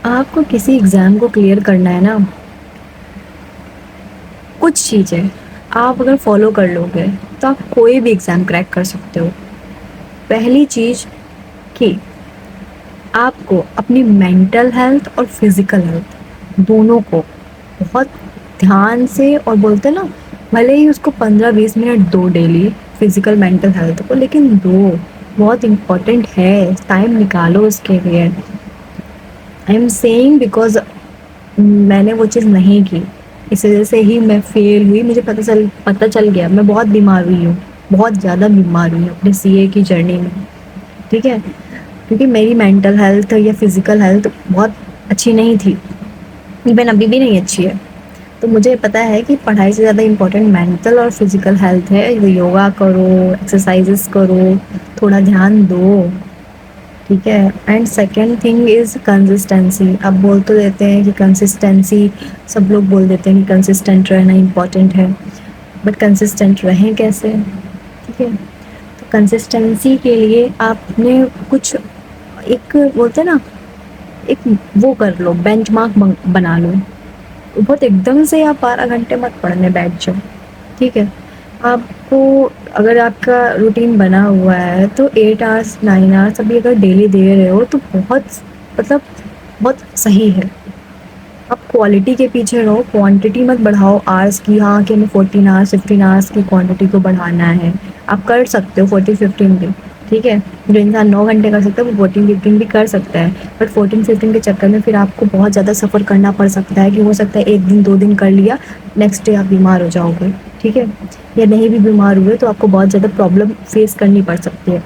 आपको किसी एग्ज़ाम को क्लियर करना है ना, कुछ चीज़ें आप अगर फॉलो कर लोगे तो आप कोई भी एग्ज़ाम क्रैक कर सकते हो। पहली चीज़ कि आपको अपनी मेंटल हेल्थ और फिज़िकल हेल्थ दोनों को बहुत ध्यान से, और बोलते हैं ना, भले ही उसको 15-20 मिनट दो डेली फिज़िकल मेंटल हेल्थ को, लेकिन दो, बहुत इम्पोर्टेंट है, टाइम निकालो उसके लिए। आई एम सेइंग बिकॉज़ मैंने वो चीज़ नहीं की, इस वजह से ही मैं फेल हुई। मुझे पता चल गया, मैं बहुत बीमार हुई हूँ, बहुत ज़्यादा बीमार हुई हूँ अपने सीए की जर्नी में। ठीक है, क्योंकि मेरी मेंटल हेल्थ या फिज़िकल हेल्थ बहुत अच्छी नहीं थी, इवन अभी भी नहीं अच्छी है। तो मुझे पता है कि पढ़ाई से ज़्यादा इम्पोर्टेंट मेंटल और फिज़िकल हेल्थ है। योगा करो, एक्सरसाइजेस करो, थोड़ा ध्यान दो। ठीक है, and second thing is consistency. अब बोल तो देते हैं कि कंसिस्टेंसी, सब लोग बोल देते हैं कि कंसिस्टेंट रहना इम्पॉर्टेंट है, बट कंसिस्टेंट रहें कैसे? ठीक है, तो कंसिस्टेंसी के लिए आपने कुछ, एक बोलते हैं ना, एक वो कर लो, बेंचमार्क बना लो। बहुत एकदम से आप 12 घंटे मत पढ़ने बैठ जाओ। ठीक है, आपको, अगर आपका रूटीन बना हुआ है तो 8 आवर्स 9 आवर्स अभी अगर डेली दे रहे हो तो बहुत, मतलब बहुत सही है। आप क्वालिटी के पीछे रहो, क्वांटिटी मत बढ़ाओ आवर्स की। हाँ कि हमें 14 आवर्स 15 आवर्स की क्वांटिटी को बढ़ाना है, आप कर सकते हो 14-15 भी। ठीक है, जो इंसान 9 घंटे कर सकता है वो 14-15 भी कर सकता है, बट 14-15 के चक्कर में फिर आपको बहुत ज़्यादा सफ़र करना पड़ सकता है, कि हो सकता है एक दिन 2 दिन कर लिया, नेक्स्ट डे आप बीमार हो जाओगे। ठीक है, या नहीं भी बीमार हुए तो आपको बहुत ज़्यादा प्रॉब्लम फेस करनी पड़ सकती है।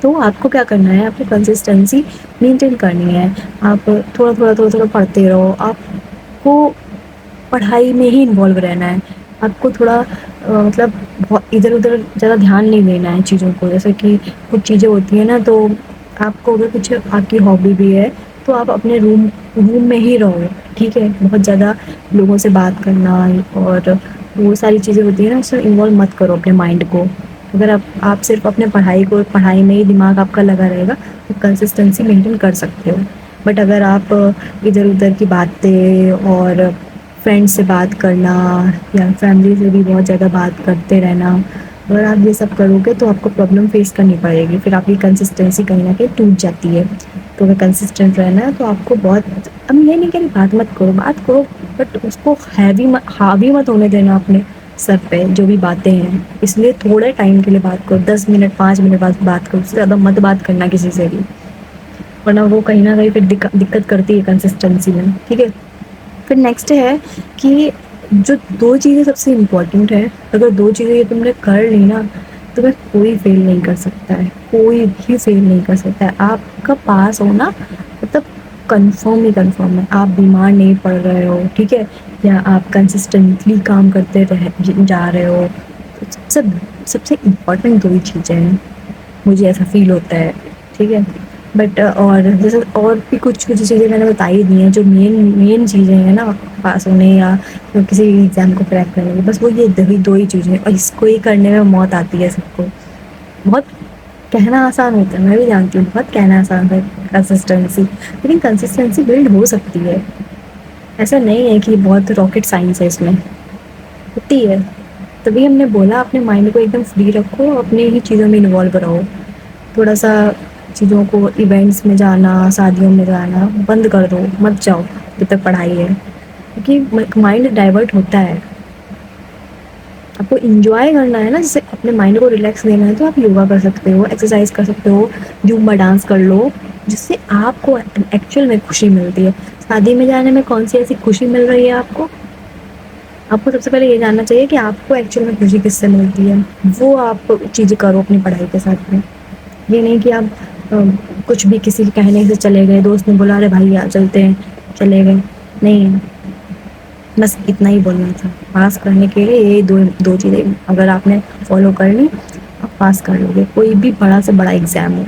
तो आपको क्या करना है, आपको कंसिस्टेंसी मेंटेन करनी है। आप थोड़ा थोड़ा पढ़ते रहो, आपको पढ़ाई में ही इन्वॉल्व रहना है। आपको थोड़ा मतलब बहुत इधर उधर ज़्यादा ध्यान नहीं देना है चीज़ों को। जैसे कि कुछ चीज़ें होती हैं ना, तो आपको अगर कुछ आपकी हॉबी भी है तो आप अपने रूम रूम में ही रहो। ठीक है, बहुत ज़्यादा लोगों से बात करना और वो सारी चीज़ें होती हैं ना, उसमें इन्वॉल्व मत करो अपने माइंड को। अगर आप सिर्फ अपने पढ़ाई में ही दिमाग आपका लगा रहेगा तो कंसिस्टेंसी मेंटेन कर सकते हो। बट अगर आप इधर उधर की बातें और फ्रेंड से बात करना या फैमिली से भी बहुत ज़्यादा बात करते रहना, अगर आप ये सब करोगे तो आपको प्रॉब्लम फेस करनी पड़ेगी, फिर आपकी कंसिस्टेंसी कहीं ना कहीं टूट जाती है। तो अगर कंसिस्टेंट रहना है तो आपको बहुत, अब ये नहीं कह रही बात करो, बट उसको हावी मत होने देना अपने सर पे जो भी बातें हैं। इसलिए थोड़े टाइम के लिए बात करो, 10 मिनट 5 मिनट बाद बात करो, उससे ज़्यादा मत बात करना किसी से भी, वरना वो कहीं ना कहीं फिर दिक्कत करती है कंसिस्टेंसी में। ठीक है, फिर नेक्स्ट है कि जो दो चीज़ें सबसे इम्पोर्टेंट है, अगर दो चीज़ें ये तुमने कर ली ना, तो मैं कोई फेल नहीं कर सकता है, कोई भी फेल नहीं कर सकता है। आपका पास होना मतलब कंफर्म ही कंफर्म है। आप बीमार नहीं पड़ रहे हो, ठीक है, या आप कंसिस्टेंटली काम करते रह जा रहे हो। तो सबसे इम्पोर्टेंट दो ही चीज़ें हैं, मुझे ऐसा फ़ील होता है। ठीक है, बट और जैसे और भी कुछ-कुछ चीज़ें मैंने बता ही दी हैं, जो मेन मेन चीज़ें हैं ना पास होने या किसी एग्ज़ाम को क्रैक करने की, बस वो ये दो ही चीज़ें हैं, और इसको ही करने में मौत आती है सबको। बहुत कहना आसान होता है, मैं भी जानती हूँ, बहुत कहना आसान है कंसिस्टेंसी, लेकिन कंसिस्टेंसी बिल्ड हो सकती है। ऐसा नहीं है कि बहुत रॉकेट साइंस है इसमें, होती है। तभी हमने बोला अपने माइंड को एकदम फ्री रखो, अपने ही चीज़ों में इन्वॉल्व रहो। थोड़ा सा चीज़ों को, इवेंट्स में जाना, शादियों में जाना बंद कर दो, मत जाओ जब तक पढ़ाई है, क्योंकि माइंड डाइवर्ट होता है। आपको एंजॉय करना है ना, जैसे अपने माइंड को रिलैक्स देना है, तो आप योगा कर सकते हो, एक्सरसाइज कर सकते हो, ज़ुम्बा डांस कर लो, जिससे आपको एक्चुअल में खुशी मिलती है। शादी में जाने में कौन सी ऐसी खुशी मिल रही है आपको? आपको सबसे पहले ये जानना चाहिए कि आपको एक्चुअल में खुशी किससे मिलती है, वो आप चीज़ें करो अपनी पढ़ाई के साथ में। ये नहीं कि आप अ, कुछ भी किसी के कहने से चले गए, दोस्त ने बोला अरे भाई यार चलते हैं, चले गए। नहीं, बस इतना ही बोलना था। पास करने के लिए ये दो चीज़ें अगर आपने फॉलो कर ली, आप पास कर लोगे कोई भी बड़ा से बड़ा एग्ज़ाम हो।